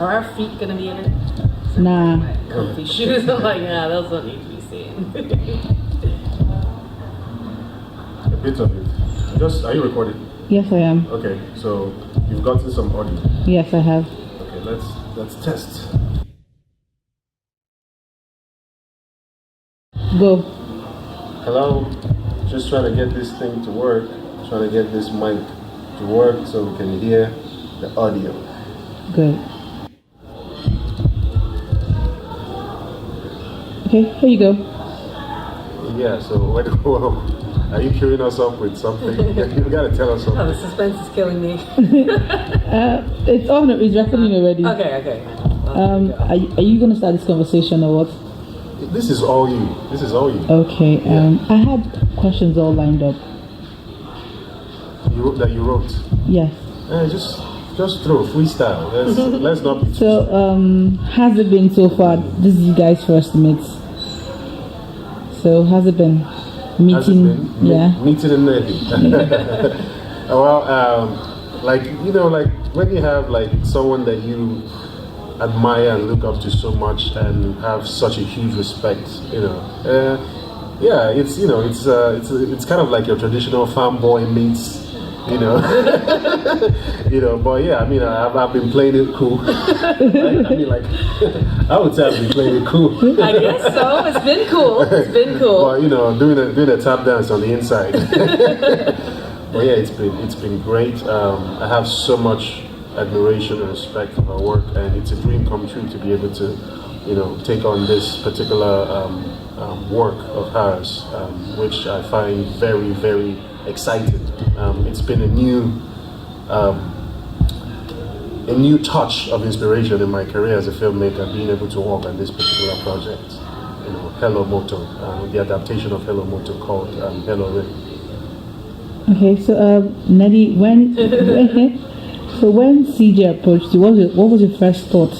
Are our feet gonna be in it? Nah. My comfy shoes. I'm like, nah, those don't need to be seen. A bit of it. Are you recording? Yes, I am. Okay, so you've gotten some audio. Yes, I have. Okay, let's test. Go. Hello, just trying to get this thing to work. Trying to get this mic to work so we can hear the audio. Good. Okay, here you go. Yeah, so are you queuing us up with something? You gotta tell us something. Oh, the suspense is killing me. It's on. It's recording already. Okay. Are you gonna start this conversation or what? This is all you. Okay. I had questions all lined up. You wrote. Yes. Just throw freestyle. Let's not be. So, how's it been so far? This is you guys' first meet. So, how's it been? Meeting. Meeting Nnedi. Well, like when you have like someone that you admire and look up to so much and have such a huge respect, it's kind of like your traditional fanboy meets. But yeah, I mean, I've been playing it cool. Right? I mean, like, I would say I've been playing it cool. I guess so. It's been cool. But doing a tap dance on the inside. But yeah, it's been great. I have so much admiration and respect for her work, and it's a dream come true to be able to, take on this particular work of hers, which I find very, very exciting. It's been a new touch of inspiration in my career as a filmmaker, being able to work on this particular project. Hello Moto, the adaptation of Hello Moto called Hello Ray. Okay, so Nnedi, when CJ approached you, what was your first thought?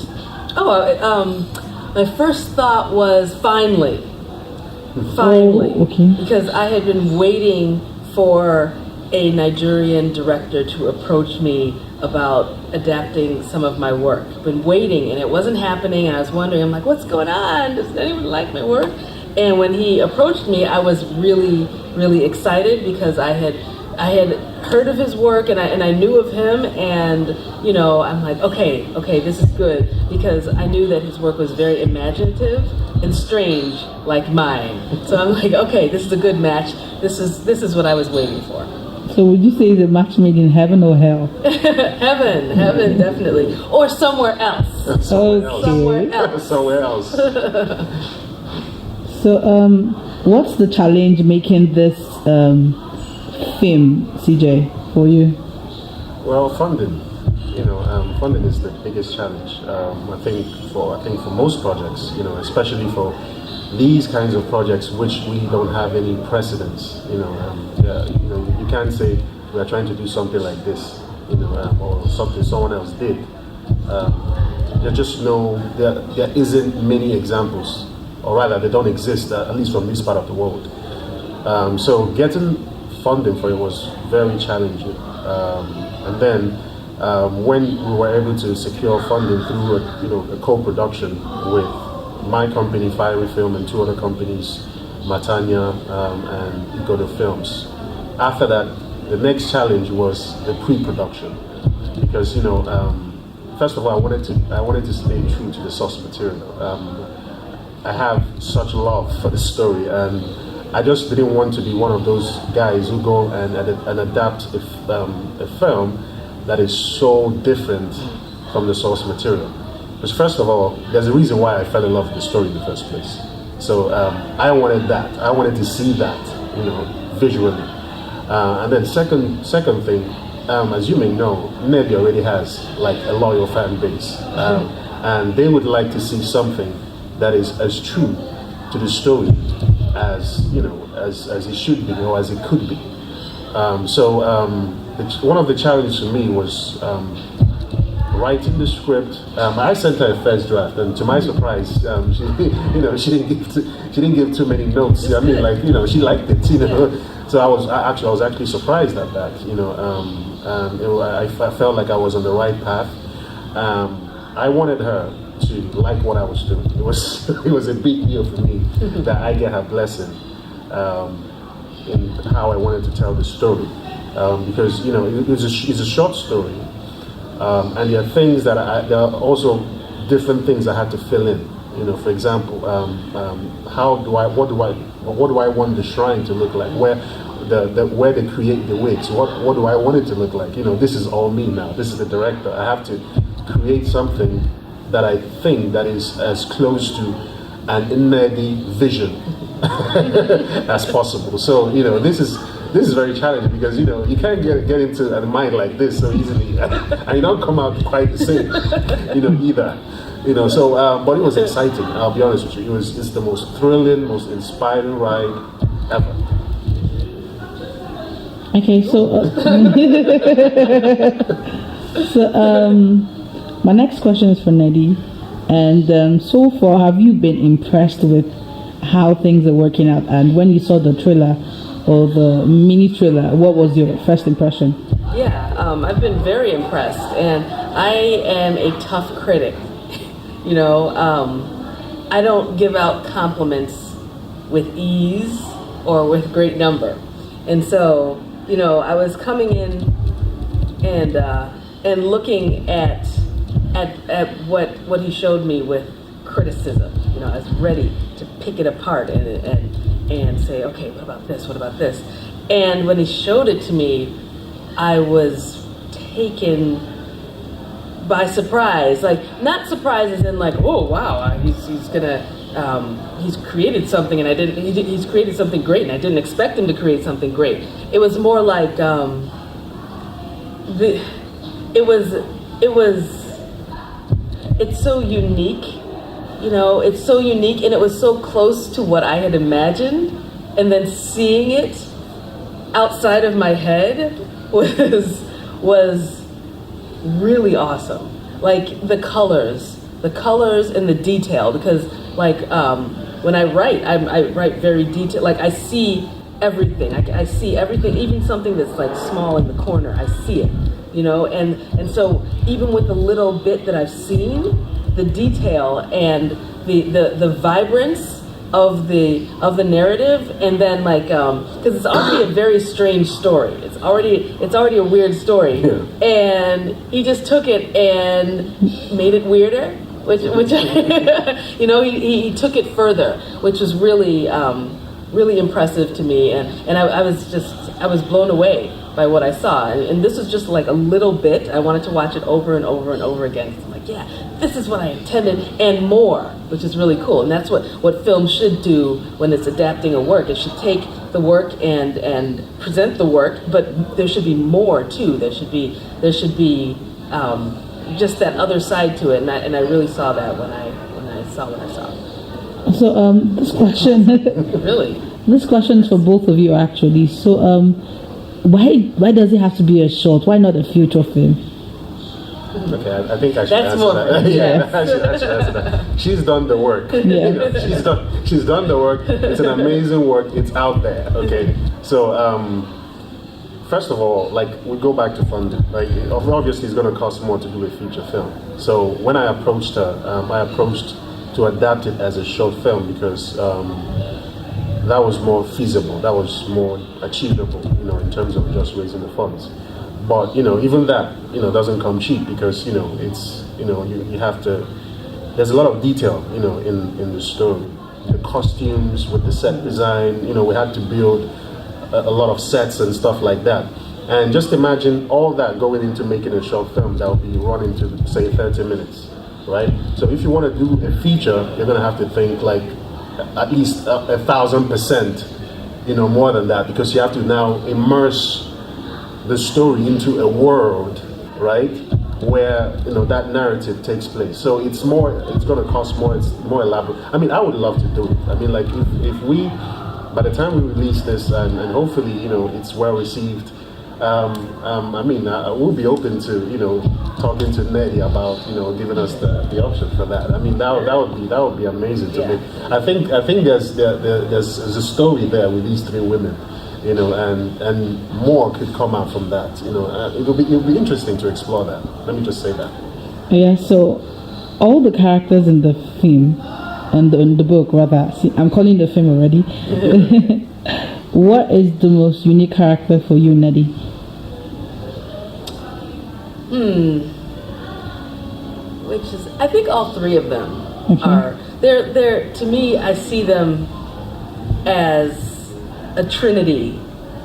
My first thought was finally. Oh, okay. Because I had been waiting for a Nigerian director to approach me about adapting some of my work. Been waiting, and it wasn't happening, and I was wondering, I'm like, what's going on? Does anyone like my work? And when he approached me, I was really, really excited because I had heard of his work and I knew of him, and I'm like, okay, this is good, because I knew that his work was very imaginative and strange like mine. So I'm like, okay, this is a good match. This is what I was waiting for. So would you say it's a match made in heaven or hell? Heaven, definitely, or somewhere else. Somewhere else. So what's the challenge making this film, CJ, for you? Well, funding. Funding is the biggest challenge. I think for most projects, especially for these kinds of projects which we don't have any precedence. You can't say we are trying to do something like this, or something someone else did. There isn't many examples, or rather, they don't exist, at least from this part of the world. So getting funding for it was very challenging, and then when we were able to secure funding through a co-production with my company Fiery Film and two other companies, Matanya and Igodo Films. After that, the next challenge was the pre-production, because first of all, I wanted to stay true to the source material. I have such love for the story, and I just didn't want to be one of those guys who go and adapt a film that is so different from the source material. Because first of all, there's a reason why I fell in love with the story in the first place. So I wanted that. I wanted to see that, visually. And then second thing, as you may know, Nnedi already has like a loyal fan base, and they would like to see something that is as true to the story as as it should be, or as it could be. One of the challenges for me was writing the script. I sent her a first draft, and to my surprise, she didn't give too many notes. I mean, she liked it. So I was actually surprised at that. I felt like I was on the right path. I wanted her to like what I was doing. It was it was a big deal for me that I get her blessing in how I wanted to tell the story, because it's a short story, and there are things that there are also different things I had to fill in. For example, what do I want the shrine to look like? Where they create the wigs? What do I want it to look like? This is all me now. This is the director. I have to create something that I think that is as close to an Nnedi vision as possible. So this is very challenging, because you can't get into a mind like this so easily, and you don't come out quite the same, either. So but it was exciting. I'll be honest with you. It's the most thrilling, most inspiring ride ever. Okay, so my next question is for Nnedi, and so far, have you been impressed with how things are working out? And when you saw the trailer or the mini trailer, what was your first impression? Yeah, I've been very impressed, and I am a tough critic. I don't give out compliments with ease or with great number, and so I was coming in and looking at what he showed me with criticism. I was ready to pick it apart and say, okay, what about this? What about this? And when he showed it to me, I was taken by surprise. Like, not surprise as in like, oh wow, he's created something and he's created something great and I didn't expect him to create something great. It was more like it's so unique. It's so unique, and it was so close to what I had imagined, and then seeing it outside of my head was really awesome. Like the colors and the detail, because when I write very detailed. Like I see everything. I see everything, even something that's like small in the corner. I see it, and so even with the little bit that I've seen, the detail and the vibrance of the narrative, and then because it's already a very strange story. It's already a weird story, yeah. And he just took it and made it weirder, which he took it further, which was really really impressive to me, and I was blown away by what I saw, and this was just like a little bit. I wanted to watch it over and over and over again. I'm like, yeah, this is what I intended and more, which is really cool. And that's what film should do when it's adapting a work. It should take the work and present the work, but there should be more too. There should be just that other side to it, and I really saw that when I saw what I saw. So this question really, this question is for both of you actually. So why does it have to be a short? Why not a feature film? Okay, I think I should answer that. Yeah, I should answer that. She's done the work. Yeah. She's done the work. It's an amazing work. It's out there. Okay, so first of all, we go back to funding. Obviously, it's going to cost more to do a feature film. So when I approached her, I approached to adapt it as a short film because that was more feasible. That was more achievable, in terms of just raising the funds. But even that doesn't come cheap, because it's you have to. There's a lot of detail in the story. The costumes with the set design. We had to build a lot of sets and stuff like that. And just imagine all that going into making a short film that will be running to say 30 minutes, right? So if you want to do a feature, you're gonna have to think at least 1,000%, more than that, because you have to now immerse the story into a world, right, where that narrative takes place. So it's going to cost more. It's more elaborate. I mean, I would love to do it. I mean, if we, by the time we release this, and hopefully it's well received. We'll be open to talking to Nnedi about giving us the option for that. I mean that would be amazing to me. I think there's a story there with these three women, and more could come out from that. It'll be interesting to explore that. Let me just say that. Yeah. So all the characters in the film, and in the book rather, see, I'm calling the film already. What is the most unique character for you, Nnedi? Which is, I think all three of them Okay. they're to me, I see them as a trinity.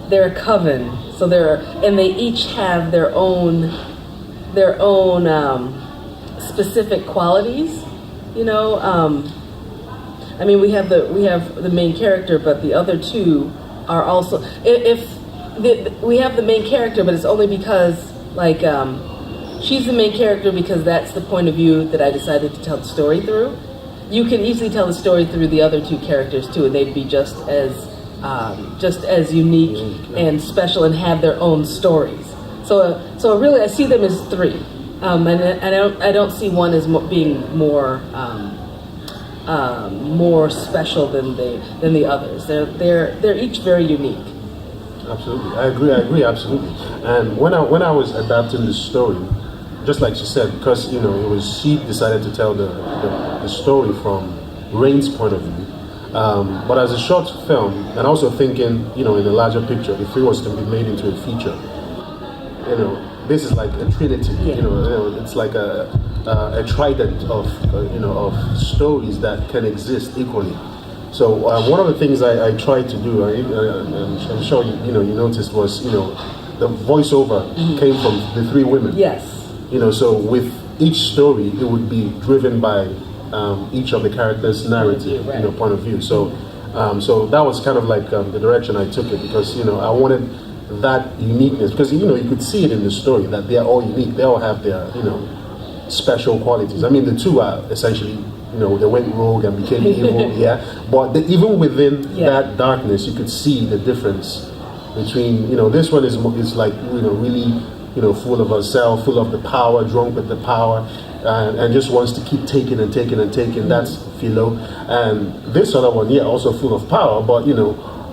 They're a coven. So they each have their own specific qualities. You know, I mean, we have the main character, but the other two are also. We have the main character, but it's only because like she's the main character because that's the point of view that I decided to tell the story through. You can easily tell the story through the other two characters too, and they'd be just as unique and special and have their own stories. So really, I see them as three, and I don't see one as being more special than the others. They're each very unique. Absolutely, I agree, absolutely. And when I was adapting the story, just like she said, because she decided to tell the story from Rain's point of view. But as a short film, and also thinking, in the larger picture, if it was to be made into a feature, this is like a trinity. Yeah. It's like a trident of stories that can exist equally. So one of the things I tried to do, I'm sure you noticed, was the voiceover came from the three women. Yes. So with each story, it would be driven by each of the characters' narrative, Right. Point of view. So that was kind of like the direction I took it, because I wanted that uniqueness, because you could see it in the story that they are all unique. They all have their special qualities. I mean, the two are essentially they went rogue and became evil, yeah. But even within that darkness, you could see the difference between this one is like really full of herself, full of the power, drunk with the power. And just wants to keep taking and taking and taking. That's Philo. And this other one, also full of power, but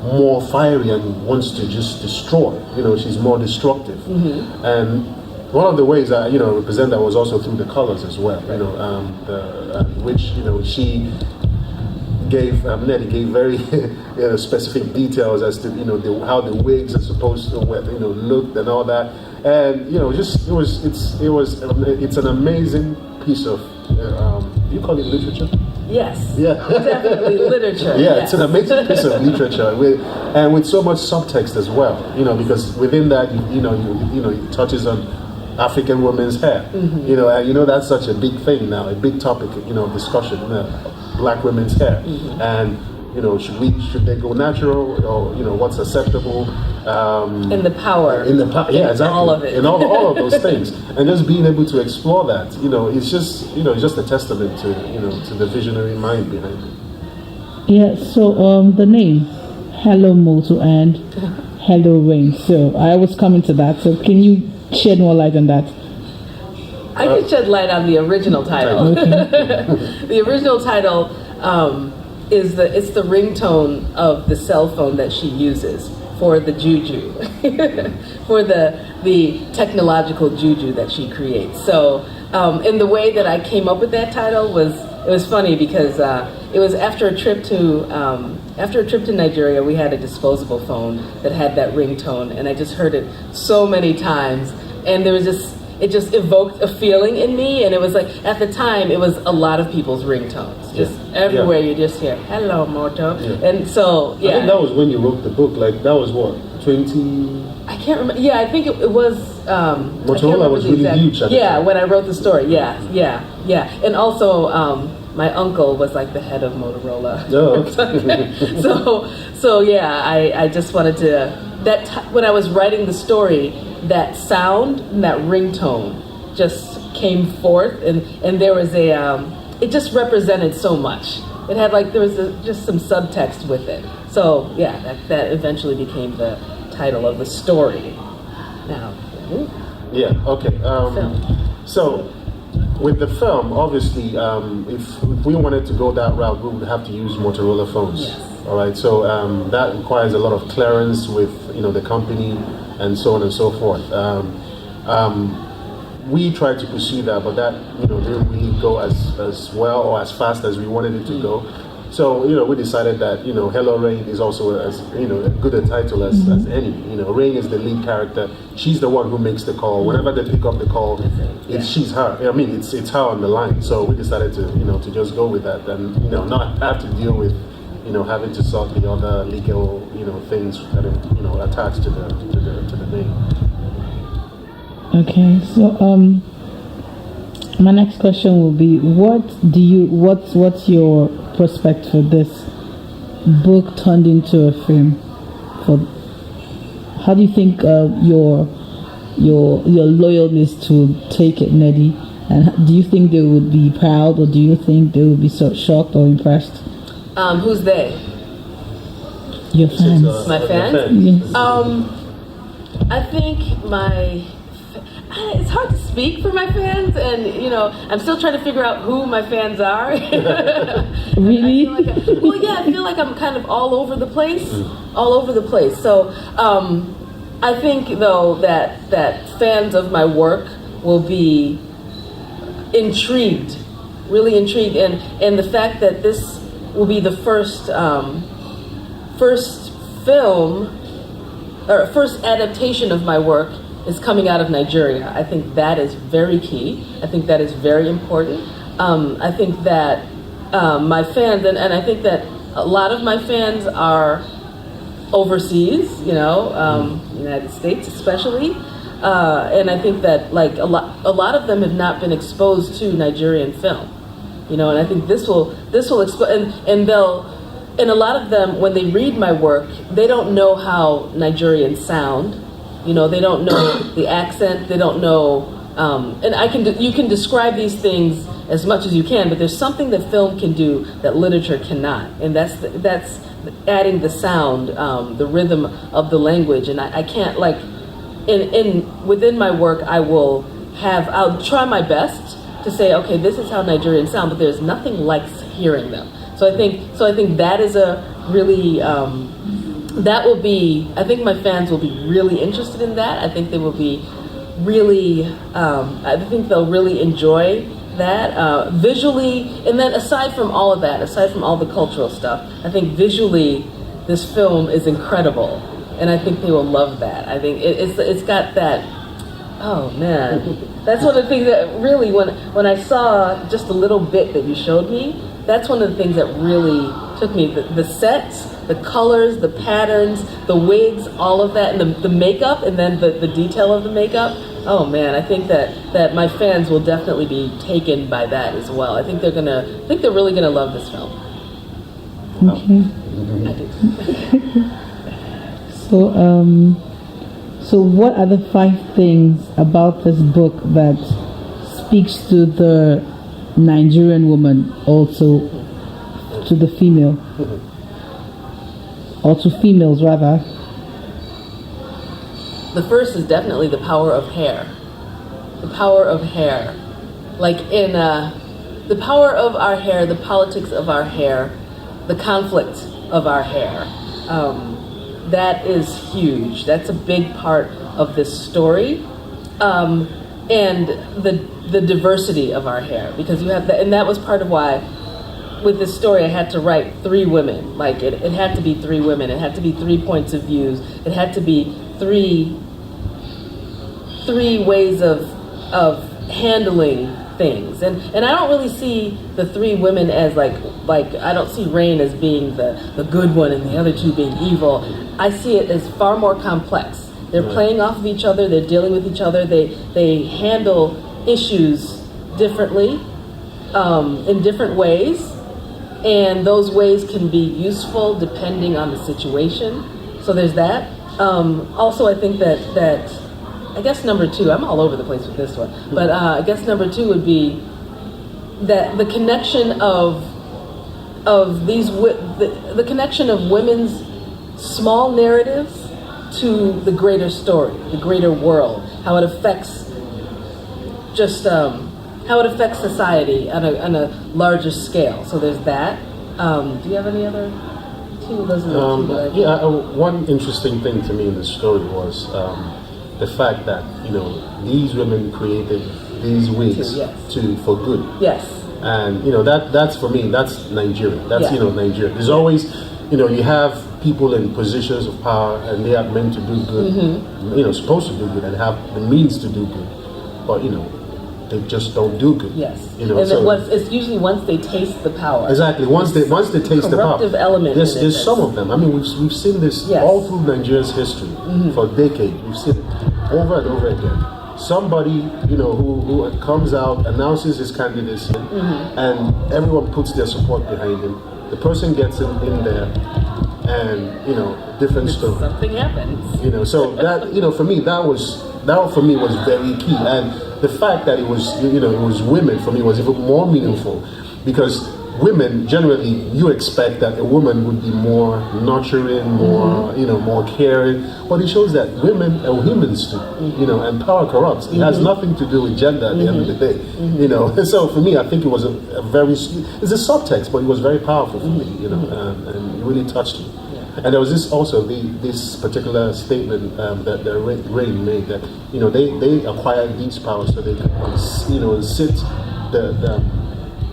more fiery and wants to just destroy. She's more destructive. And one of the ways I represent that was also through the colors as well. Which she gave Nnedi gave very specific details as to how the wigs are supposed to look and all that. And it's an amazing piece of do you call it literature? Yes. Yeah. Definitely literature. Yeah, yes. It's an amazing piece of literature with so much subtext as well. Because within that it touches on African women's hair. And that's such a big thing now, a big topic of discussion. Black women's hair. And should they go natural, or what's acceptable? In the power. Yeah, exactly. All of it. And all of those things, and just being able to explore that, it's just a testament to to the visionary mind behind it. Yeah. So the name, Hello Moto and Hello Rain. So I was coming to that. So can you shed more light on that? I can shed light on the original title. The original title is the ringtone of the cell phone that she uses for the juju, for the technological juju that she creates. So, in the way that I came up with that title it was funny because it was after a trip to Nigeria. We had a disposable phone that had that ringtone, and I just heard it so many times, and it just evoked a feeling in me, and it was like, at the time, it was a lot of people's ringtones. Just everywhere you just hear, hello, Moto. Yeah. And so, I think that was when you wrote the book, like, that was what, 20... I can't remember. Yeah, I think it was... Motorola was really huge at the time. When I wrote the story, yeah. And also, my uncle was like the head of Motorola. Oh, okay. I just wanted to... when I was writing the story, that sound and that ringtone just came forth, and there was it just represented so much. It had there was just some subtext with it. So that eventually became the title of the story. Now. Yeah. Okay. So with the film, obviously, if we wanted to go that route, we would have to use Motorola phones. Yes. All right. So that requires a lot of clearance with the company and so on and so forth. we tried to pursue that, but that didn't really go as well or as fast as we wanted it to go. So we decided that Hello Rain is also as a good a title as any. Rain is the lead character. She's the one who makes the call. Whenever they pick up the call, she's her. I mean, it's her on the line. So we decided to just go with that and not have to deal with having to sort the other legal things that are attached to the name. Okay, so my next question will be: what's your prospect for this book turned into a film? How do you think your loyalists to take it, Nnedi? And do you think they would be proud, or do you think they would be so shocked or impressed? Who's they? Your fans. My fans? Yes. I think it's hard to speak for my fans, and I'm still trying to figure out who my fans are. Really? I feel like I'm kind of all over the place. So I think though that fans of my work will be intrigued, really intrigued, and the fact that this will be the first film or first adaptation of my work is coming out of Nigeria. I think that is very key. I think that is very important. I think that my fans, and I think that a lot of my fans are overseas, United States especially, and I think that like a lot of them have not been exposed to Nigerian film, and I think this will and a lot of them, when they read my work, they don't know how Nigerians sound. They don't know the accent. They don't know, and you can describe these things as much as you can, but there's something that film can do that literature cannot, and that's adding the sound, the rhythm of the language. And I can't within my work, I'll try my best to say, okay, this is how Nigerians sound, but there's nothing like hearing them. So I think that is a really. I think my fans will be really interested in that. I think they will be really, I think they'll really enjoy that visually. And then aside from all of that, aside from all the cultural stuff, I think visually this film is incredible. And I think they will love that. I think it's got that, oh man. That's one of the things that really, when I saw just a little bit that you showed me, that's one of the things that really took me. The sets, the colors, the patterns, the wigs, all of that, and the makeup, and then the detail of the makeup. Oh man, I think that my fans will definitely be taken by that as well. I think they're really gonna love this film. Okay. I do. So what are the 5 things about this book that speaks to the Nigerian woman, also to the female, or to females rather? The first is definitely the power of hair. The power of hair. Like in the power of our hair, the politics of our hair, the conflict of our hair. That is huge. That's a big part of this story. And the diversity of our hair, because you have that, and that was part of why with this story I had to write 3 women. Like it had to be 3 women. It had to be 3 points of views. It had to be three ways of handling things. And I don't really see the 3 women as like I don't see Rain as being the good one and the other 2 being evil. I see it as far more complex. They're playing off of each other. They're dealing with each other. They handle issues differently, in different ways, and those ways can be useful depending on the situation. So there's that. Also, I think that I guess number 2. I'm all over the place with this one, but I guess number 2 would be that the connection of the connection of women's small narratives to the greater story, the greater world, how it affects society on a larger scale. So there's that. Do you have any other 2? Those are the 2 that one interesting thing to me in the story was the fact that, you know, these women created these wigs Yes. for good. Yes. And, you know, that's for me, that's Nigeria. That's, Yeah. you know, Nigeria. There's always, you know, you have people in positions of power and they are meant to do good, you know, supposed to do good and have the means to do good. But, you know, they just don't do good. Yes. You know, and so it's usually once they taste the power. exactly. Once they taste the power. Corruptive element. There's some of them. I mean, we've seen this Yes. all through Nigeria's history for decades. We've seen it over and over again. Somebody, you know, who comes out, announces his candidacy, and everyone puts their support behind him. The person gets in there, and, you know, different story. Something happens. You know, so that, you know, for me, that was very key. And the fact that it was, you know, it was women, for me, was even more meaningful, because women, generally, you expect that a woman would be more nurturing, more, you know, more caring, but it shows that women are humans too, you know, and power corrupts. It has nothing to do with gender at the end of the day, you know. So for me, I think it was a very, it's a subtext, but it was very powerful for me, you know, and it really touched me. And there was this particular statement that Rain made, that, you know, they acquired these powers so they could, you know, sit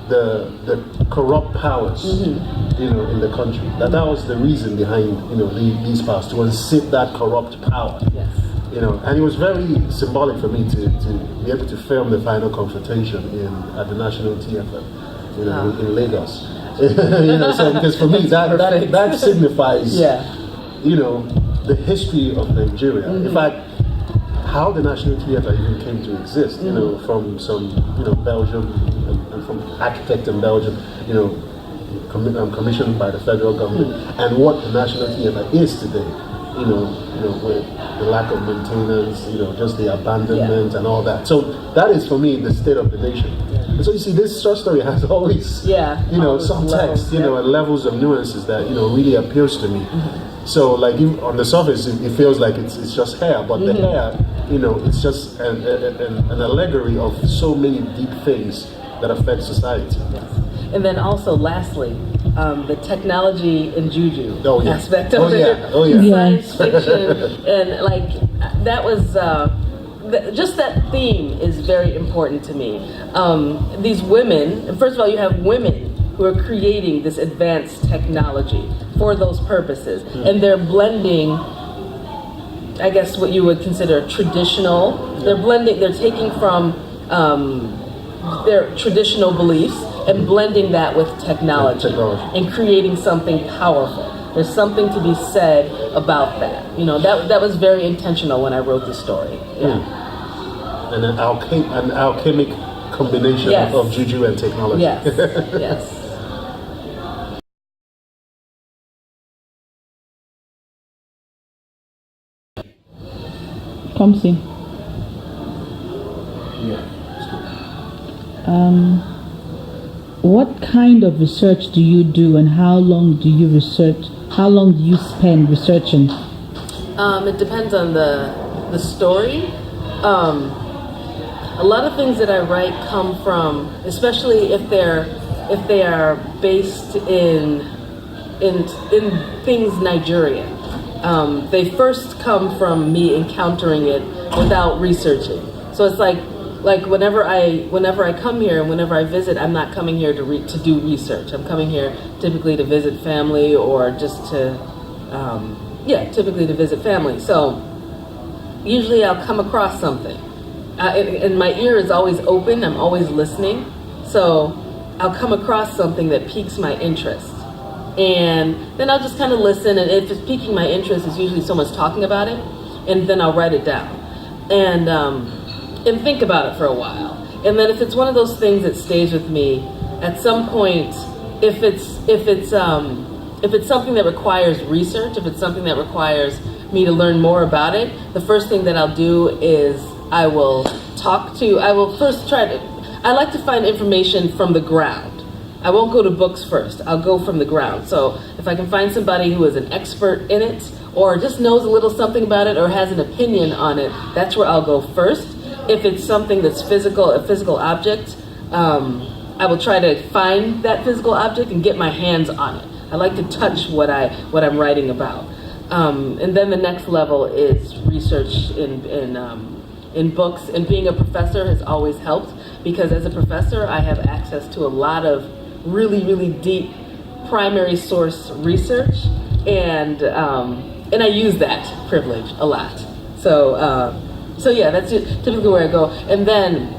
the corrupt powers, you know, in the country. That was the reason behind, you know, these powers, to unseat that corrupt power. Yes. You know, and it was very symbolic for me to be able to film the final confrontation at the National Theatre, you know, in Lagos. You know, so because for me that signifies, you know, the history of Nigeria. In fact, how the National Theatre even came to exist. You know, from some, you know, Belgium and from architect in Belgium, you know, commissioned by the federal government, and what the National Theatre is today. You know, with the lack of maintenance, you know, just the abandonment and all that. So that is, for me, the state of the nation. And so you see, this short story has always, you know, some text, you know, and levels of nuances that, you know, really appeals to me. So, like, on the surface, it feels like it's just hair, but the hair, you know, it's just an allegory of so many deep things that affect society. Yes. And then also, lastly, the technology and juju aspect of it. Science fiction, and like that was just that theme is very important to me. These women, first of all, you have women who are creating this advanced technology for those purposes, and they're blending, I guess, what you would consider traditional. They're taking from their traditional beliefs and blending that with technology and creating something powerful. There's something to be said about that. You know, that was very intentional when I wrote the story. And an alchemic combination of juju and technology. Yes. Yes. Come see. What kind of research do you do, and how long do you research? How long do you spend researching? It depends on the story. A lot of things that I write come from, especially if they are based in things Nigerian. They first come from me encountering it without researching. So it's like whenever I come here and whenever I visit, I'm not coming here to do research. I'm coming here typically to visit family or just to typically to visit family. So usually I'll come across something, and my ear is always open. I'm always listening. So I'll come across something that piques my interest, and then I'll just kind of listen. And if it's piquing my interest, it's usually someone's talking about it, and then I'll write it down and think about it for a while. And then if it's one of those things that stays with me, at some point, if it's something that requires research, if it's something that requires me to learn more about it, the first thing that I'll do is I will first I like to find information from the ground. I won't go to books first. I'll go from the ground. So if I can find somebody who is an expert in it, or just knows a little something about it, or has an opinion on it, that's where I'll go first. If it's something that's a physical object, I will try to find that physical object and get my hands on it. I like to touch what I'm writing about. And then the next level is research in books. And being a professor has always helped, because as a professor, I have access to a lot of really, really deep primary source research, and I use that privilege a lot. So yeah, that's typically where I go. And then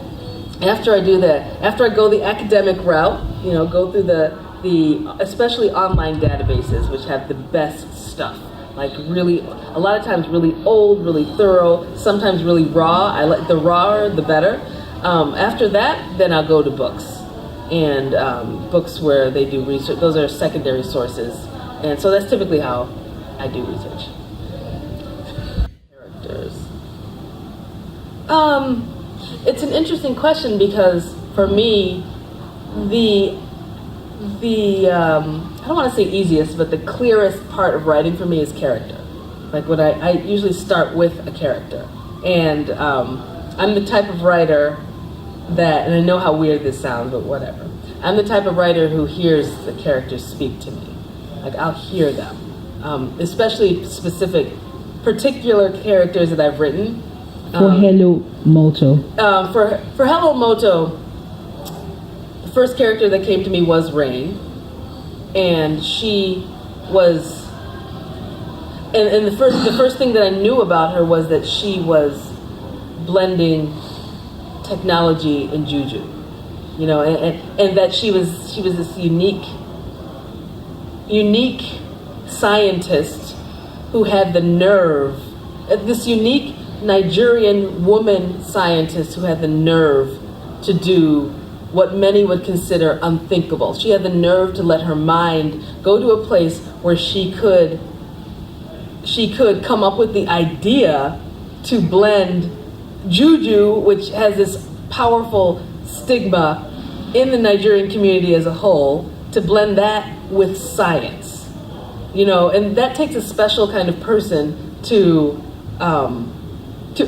after I do that, after I go the academic route, go through the especially online databases, which have the best stuff. Like really, a lot of times really old, really thorough, sometimes really raw. I like the rawer, the better. After that, then I'll go to books. And books where they do research. Those are secondary sources. And so that's typically how I do research. Characters. It's an interesting question, because for me, the I don't want to say easiest, but the clearest part of writing for me is character. Like when I usually start with a character. And I'm the type of writer that, and I know how weird this sounds, but whatever. I'm the type of writer who hears the characters speak to me. Like I'll hear them. Especially particular characters that I've written. For Hello Moto. For Hello Moto, the first character that came to me was Rain. And she was, and the first thing that I knew about her was that she was blending technology and juju, and that she was this unique scientist who had the nerve, this unique Nigerian woman scientist who had the nerve to do what many would consider unthinkable. She had the nerve to let her mind go to a place where she could come up with the idea to blend juju, which has this powerful stigma in the Nigerian community as a whole, to blend that with science. And that takes a special kind of person to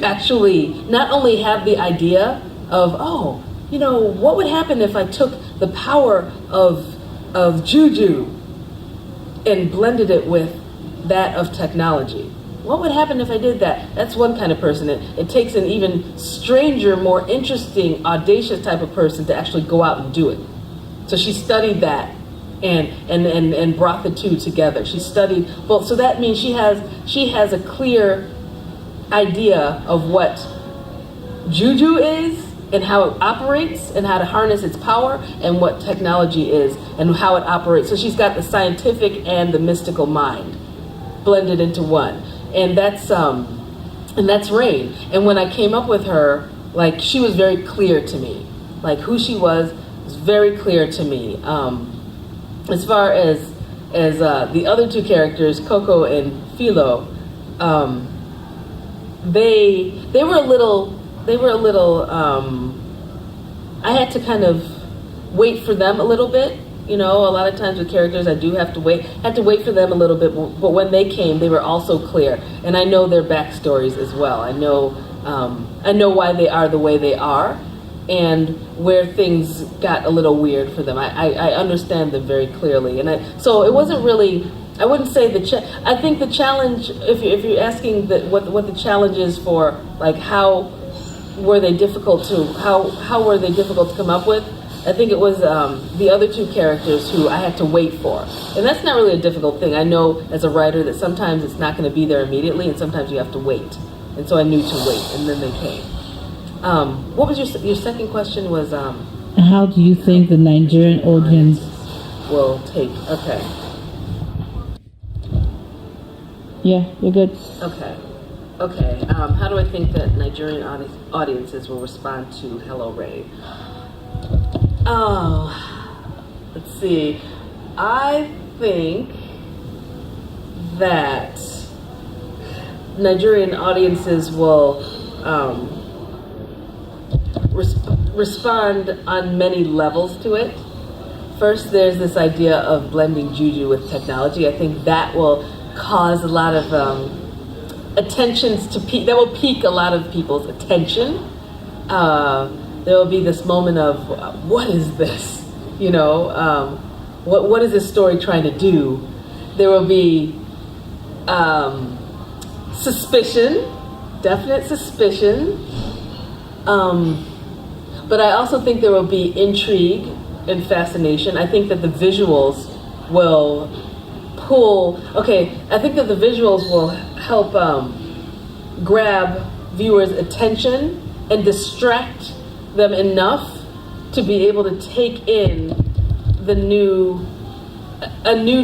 actually not only have the idea of, what would happen if I took the power of juju and blended it with that of technology? What would happen if I did that? That's one kind of person. It takes an even stranger, more interesting, audacious type of person to actually go out and do it. So she studied that and brought the two together. She studied both. So that means she has a clear idea of what juju is, and how it operates, and how to harness its power, and what technology is, and how it operates. So she's got the scientific and the mystical mind blended into one, and that's Rain. And when I came up with her, like, she was very clear to me, like who she was very clear to me. As far as the other two characters, Coco and Philo, they were a little. I had to kind of wait for them a little bit. A lot of times with characters, I do have to wait. Had to wait for them a little bit, but when they came, they were also clear, and I know their backstories as well. I know why they are the way they are, and where things got a little weird for them. I understand them very clearly, so it wasn't really. I wouldn't say I think the challenge, if you're asking what the challenge is for, like how were they difficult to come up with, I think it was the other two characters who I had to wait for. And that's not really a difficult thing. I know as a writer that sometimes it's not going to be there immediately, and sometimes you have to wait. And so I knew to wait, and then they came. What was your second question was? How do you think the Nigerian audience will take? Okay. Yeah, you're good. Okay. How do I think that Nigerian audiences will respond to Hello Ray? Let's see. I think that Nigerian audiences will respond on many levels to it. First, there's this idea of blending juju with technology. I think that will cause a lot of attentions to that will pique a lot of people's attention. There will be this moment of what is this? What is this story trying to do? There will be Suspicion, definite suspicion. But I also think there will be intrigue and fascination. I think that the visuals will I think that the visuals will help grab viewers' attention and distract them enough to be able to take in a new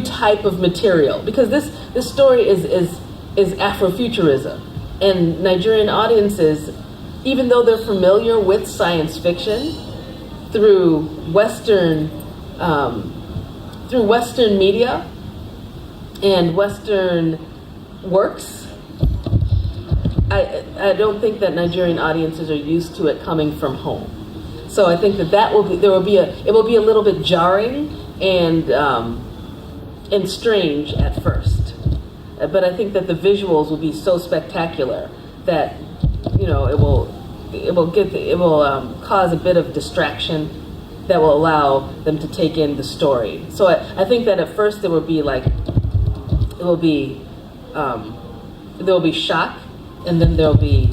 type of material. Because this story is Afrofuturism, and Nigerian audiences, even though they're familiar with science fiction through Western media and Western works, I don't think that Nigerian audiences are used to it coming from home. So I think it will be a little bit jarring and strange at first. But I think that the visuals will be so spectacular that it will cause a bit of distraction that will allow them to take in the story. So I think that at first there will be shock, and then there'll be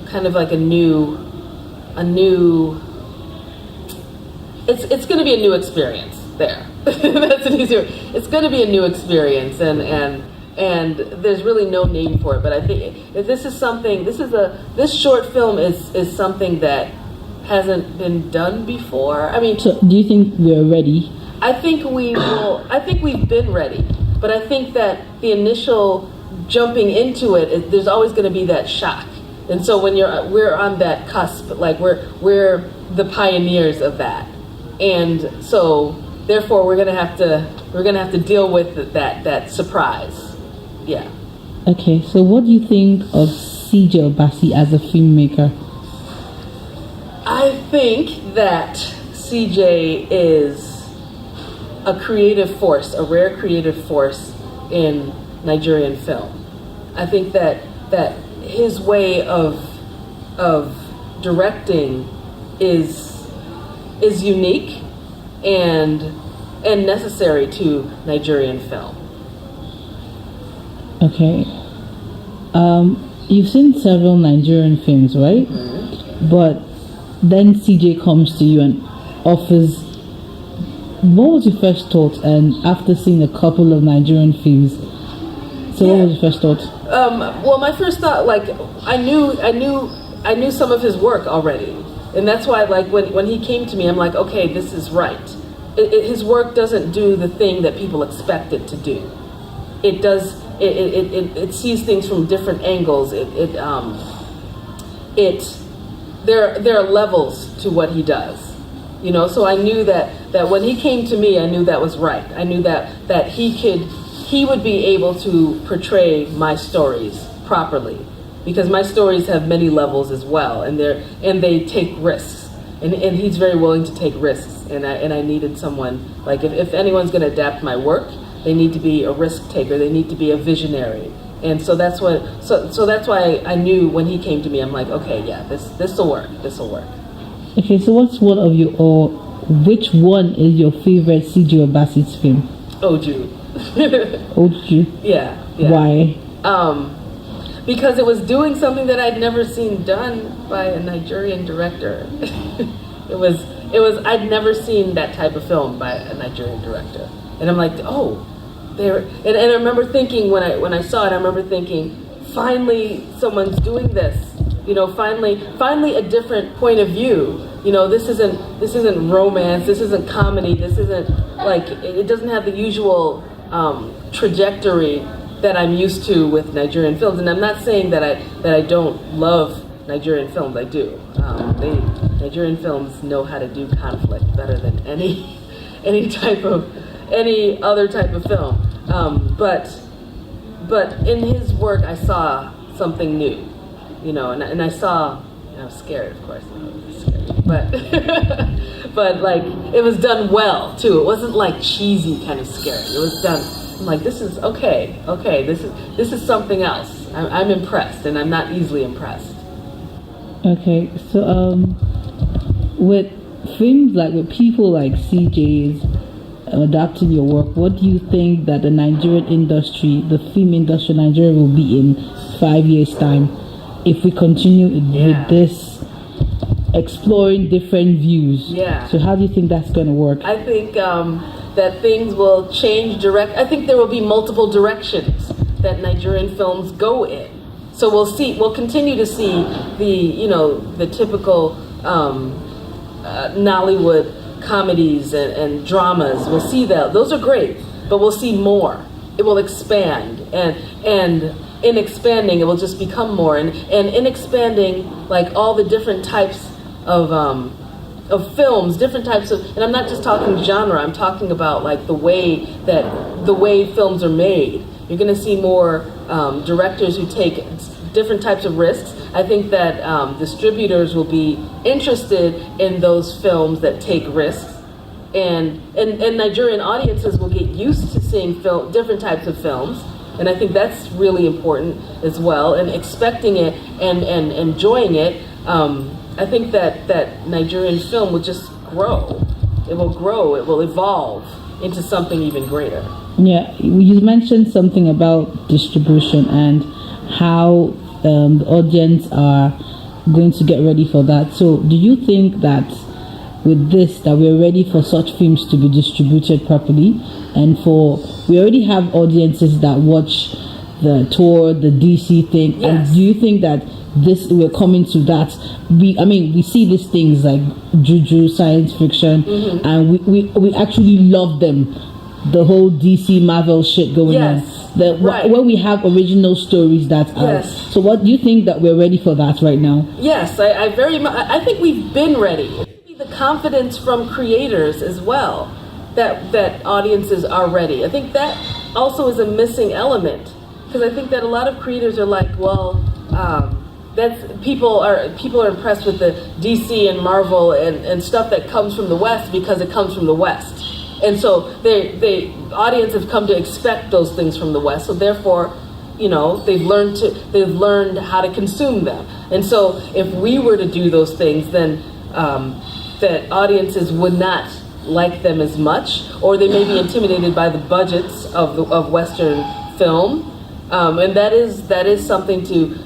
kind of like a new. It's going to be a new experience there. That's an easier. It's going to be a new experience, and there's really no name for it. But I think this short film is something that hasn't been done before. I mean, so do you think we're ready? I think we will. I think we've been ready, but I think that the initial jumping into it, there's always going to be that shock. And so when we're on that cusp, like we're the pioneers of that, and so therefore we're gonna have to deal with that surprise. Yeah. Okay, so what do you think of C.J. Obasi as a filmmaker? I think that C.J. is a creative force, a rare creative force in Nigerian film. I think that his way of directing is unique and necessary to Nigerian film. Okay. You've seen several Nigerian films, right? Mm-hmm. But then CJ comes to you and offers. What was your first thought? And after seeing a couple of Nigerian films, what was your first thought? Well, my first thought, I knew some of his work already, and that's why, when he came to me, I'm like, okay, this is right. His work doesn't do the thing that people expect it to do. It does. It sees things from different angles. There are levels to what he does. So I knew that when he came to me, I knew that was right. I knew that he would be able to portray my stories properly, because my stories have many levels as well, and they take risks, and he's very willing to take risks, and I needed someone, like, if anyone's going to adapt my work, they need to be a risk taker, they need to be a visionary, and so that's why I knew when he came to me, I'm like, okay, yeah, this will work. Okay, so which one is your favorite C.J. Obasi's film? Oju. Oju? Yeah. Why? Because it was doing something that I'd never seen done by a Nigerian director. I'd never seen that type of film by a Nigerian director. And I'm like, oh, and I remember thinking when I saw it, I remember thinking, finally someone's doing this. Finally a different point of view. This isn't romance, this isn't comedy, this isn't it doesn't have the usual trajectory that I'm used to with Nigerian films. And I'm not saying that I don't love Nigerian films. I do. Nigerian films know how to do conflict better than any other type of film. But in his work, I saw something new, and I saw. I was scared, of course. But it was done well too. It wasn't like cheesy kind of scary. It was done. I'm like, this is okay. This is something else. I'm impressed, and I'm not easily impressed. Okay, so with films with people like CJ's, adapting your work, what do you think that the Nigerian industry, the film industry in Nigeria will be in 5 years' time if we continue with this exploring different views? Yeah. So how do you think that's going to work? I think that things will change I think there will be multiple directions that Nigerian films go in. So we'll continue to see the typical Nollywood comedies and dramas. We'll see that. Those are great, but we'll see more. It will expand, and in expanding, it will just become more. And in expanding, like all the different types of films, different types of, and I'm not just talking genre. I'm talking about like the way films are made. You're going to see more directors who take different types of risks. I think that distributors will be interested in those films that take risks, and Nigerian audiences will get used to seeing different types of films, and I think that's really important as well. And expecting it and enjoying it. I think that Nigerian film will just grow. It will grow. It will evolve into something even greater. Yeah, you mentioned something about distribution and how the audience are going to get ready for that. So do you think that with this, that we're ready for such films to be distributed properly, and we already have audiences that watch the tour, the DC thing, yes. And do you think that we're coming to that? We see these things like juju, science fiction, mm-hmm. and we actually love them. The whole DC Marvel shit going yes. on. Right. Where we have original stories that yes. are. So what do you think that we're ready for that right now? Yes, I very much. I think we've been ready. The confidence from creators as well, that audiences are ready. I think that also is a missing element, because I think that a lot of creators are like, well, that's people are impressed with the DC and Marvel and stuff that comes from the West because it comes from the West. And so the audience have come to expect those things from the West. So therefore, they've learned how to consume them. And so if we were to do those things, then that audiences would not like them as much, or they may be intimidated by the budgets of Western film. And that is something to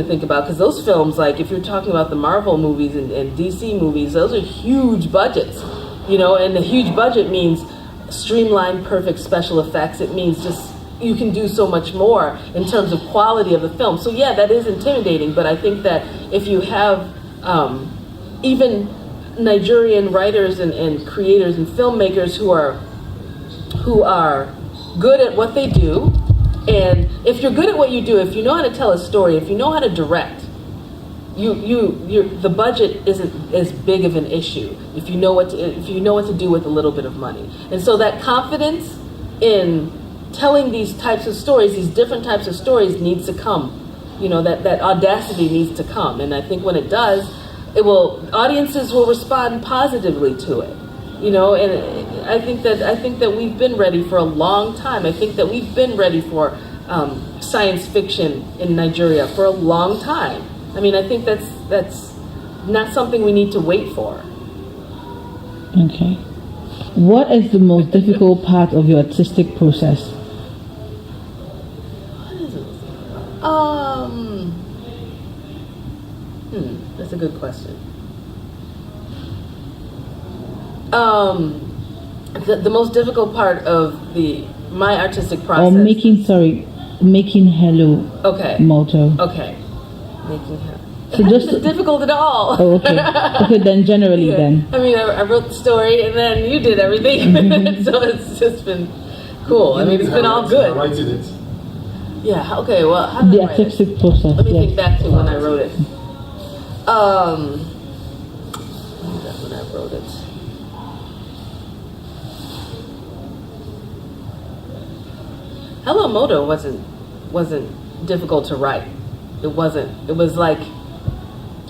think about, because those films, like if you're talking about the Marvel movies and DC movies, those are huge budgets. And the huge budget means streamlined, perfect special effects. It means just you can do so much more in terms of quality of the film. So yeah, that is intimidating, but I think that if you have even Nigerian writers and creators and filmmakers who are good at what they do, and if you're good at what you do, if you know how to tell a story, if you know how to direct, the budget isn't as big of an issue if you know what to do with a little bit of money. And so that confidence in telling these types of stories, these different types of stories, needs to come. That audacity needs to come, and I think when it does, audiences will respond positively to it. And I think that we've been ready for a long time. I think that we've been ready for science fiction in Nigeria for a long time. I think that's not something we need to wait for. Okay. What is the most difficult part of your artistic process? That's a good question. The most difficult part of my artistic process. Or making hello. Okay. Moto. Okay. Making hello. So It just hasn't been difficult at all. Oh, okay. Okay, then generally then. I wrote the story and then you did everything. So it's just been cool. It's been all good. Writing it. Yeah, okay, well, how did The I write it? artistic process. Let me yes. think back to when I wrote it. When I wrote it. Hello Moto wasn't difficult to write. It wasn't. It was like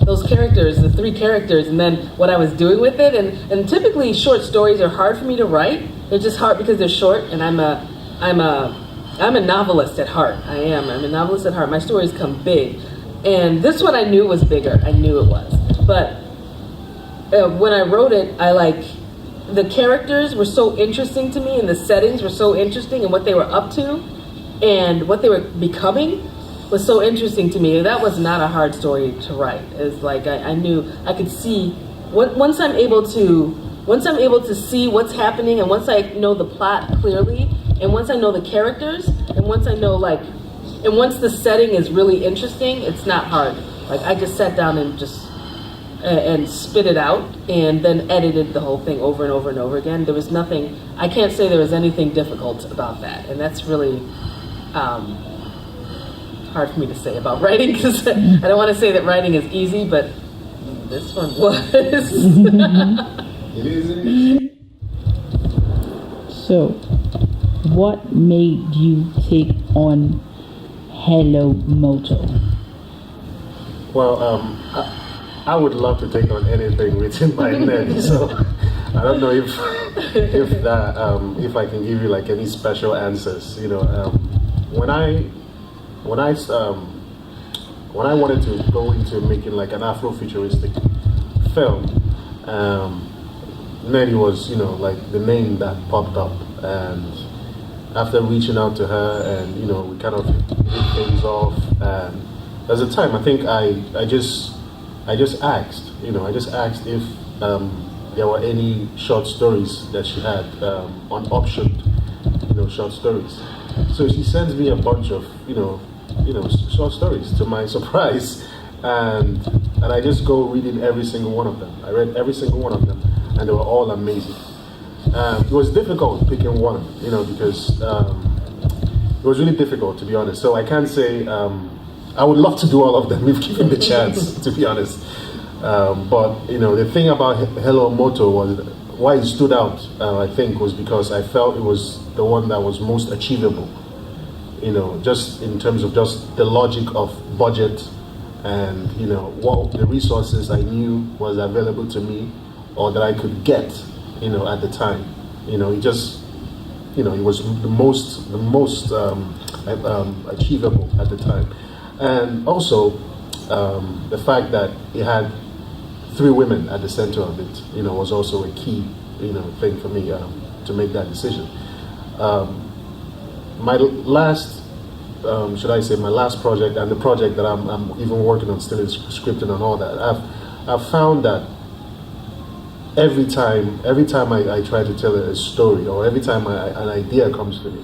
those characters, the three characters, and then what I was doing with it. And typically short stories are hard for me to write. They're just hard because they're short, and I'm a novelist at heart. I'm a novelist at heart. My stories come big. And this one I knew was bigger. I knew it was. But when I wrote it, the characters were so interesting to me, and the settings were so interesting, and what they were up to, and what they were becoming was so interesting to me. That was not a hard story to write. It's like I knew I could see once I'm able to see what's happening, and once I know the plot clearly, and once I know the characters, and once I know and once the setting is really interesting, it's not hard. Like I just sat down and just and spit it out, and then edited the whole thing over and over and over again. There was nothing. I can't say there was anything difficult about that, and that's really hard for me to say about writing, because I don't want to say that writing is easy, but this one was. It is. So, what made you take on Hello Moto? Well, I would love to take on anything written by Nnedi, so I don't know if I can give you like any special answers. When I wanted to go into making like an Afrofuturistic film, Nnedi was like the name that popped up, and after reaching out to her, and we kind of hit things off, and there's a time I think I just asked, if there were any short stories that she had unoptioned, short stories. So she sends me a bunch of, short stories, to my surprise, and I just go reading every single one of them. I read every single one of them, and they were all amazing. It was difficult picking one, because it was really difficult, to be honest. So I can't say. I would love to do all of them if given the chance, to be honest. But the thing about Hello Moto was why it stood out. I think was because I felt it was the one that was most achievable. Just in terms of just the logic of budget, and what the resources I knew was available to me, or that I could get, at the time. It just, it was the most achievable at the time. And also, the fact that it had 3 women at the center of it, was also a key, thing for me to make that decision. My last, my last project, and the project that I'm even working on still is scripting and all that. I've found that every time I try to tell a story, or every time an idea comes to me,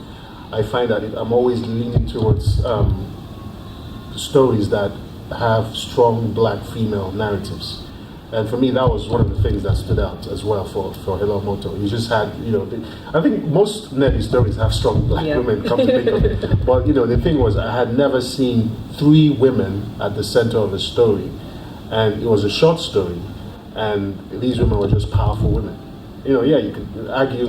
I find that I'm always leaning towards stories that have strong black female narratives, and for me that was one of the things that stood out as well for Hello Moto. You just had, I think most Nnedi stories have strong black women, come to think of it, but the thing was I had never seen 3 women at the center of a story, and it was a short story, and these women were just powerful women. You could argue,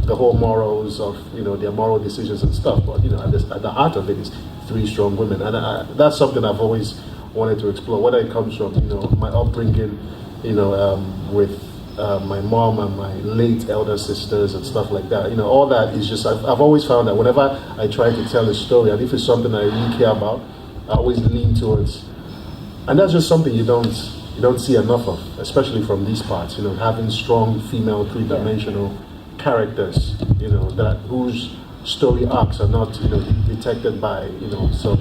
the whole morals of, their moral decisions and stuff, but at the heart of it is 3 strong women, and that's something I've always wanted to explore, whether it comes from my upbringing, with my mom and my late elder sisters and stuff like that. All that is just I've always found that whenever I try to tell a story, and if it's something I really care about, I always lean towards, and that's just something you don't see enough of, especially from these parts. Having strong female 3-dimensional characters, that whose story arcs are not, detected by, some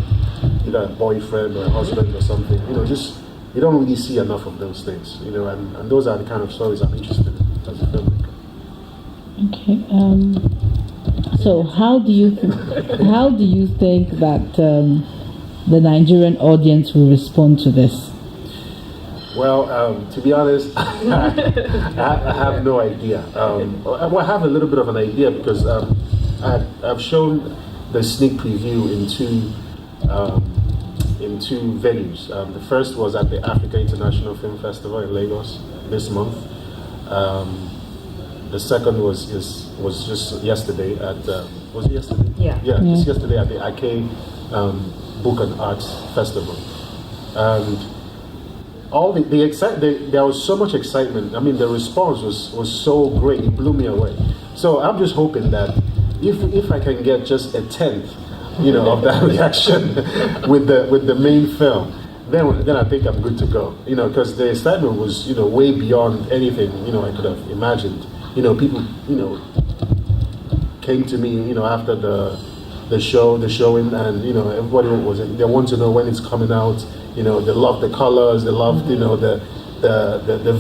either a boyfriend or a husband or something. Just you don't really see enough of those things, and those are the kind of stories I'm interested in as a filmmaker. Okay. So how do you think that the Nigerian audience will respond to this? Well, to be honest, I have no idea. Well, I have a little bit of an idea because I've shown the sneak preview in two venues. The first was at the Africa International Film Festival in Lagos this month. The second was just yesterday at was it yesterday? Yeah. Just yesterday at the Ake Book and Arts Festival. And all there was so much excitement. I mean, the response was so great. It blew me away. So I'm just hoping that if I can get just a tenth, of that reaction with the main film, then I think I'm good to go. Because the excitement was way beyond anything I could have imagined. people, came to me, after the showing, and everybody they want to know when it's coming out. They love the colors, they love the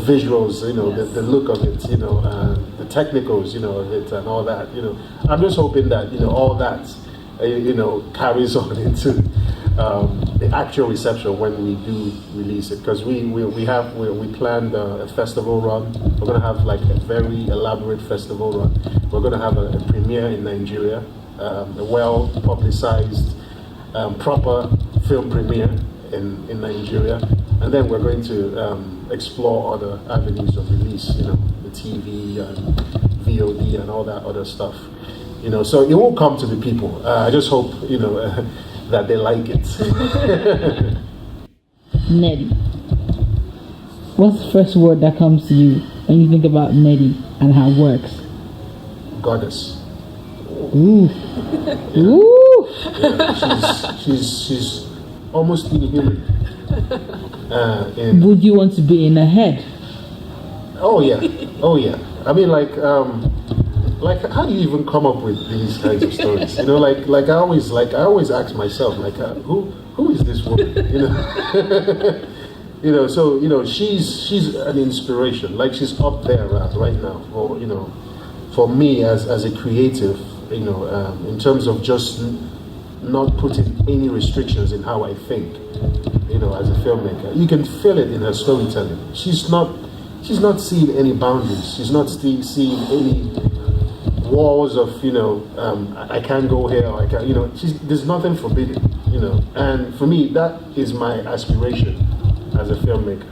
visuals, the look of it, the technicals, of it, and all that. I'm just hoping that all that carries on into the actual reception when we do release it, because we planned a festival run. We're going to have like a very elaborate festival run. We're going to have a premiere in Nigeria, a well publicized proper film premiere in Nigeria, and then we're going to explore other avenues of release, the TV and VOD and all that other stuff. So it will come to the people. I just hope that they like it. Nnedi, what's the first word that comes to you when you think about Nnedi and how it works? Goddess. Ooh. Ooh. Yeah, she's almost inhuman. Would you want to be in her head? Oh yeah. I mean, like how do you even come up with these kinds of stories? I always ask myself, who is this woman? So she's an inspiration. Like, she's up there right now for me as a creative. In terms of just not putting any restrictions in how I think. As a filmmaker, you can feel it in her storytelling. She's not seeing any boundaries. She's not seeing any walls of I can't go here, or I can't, there's nothing forbidden, and for me that is my aspiration as a filmmaker.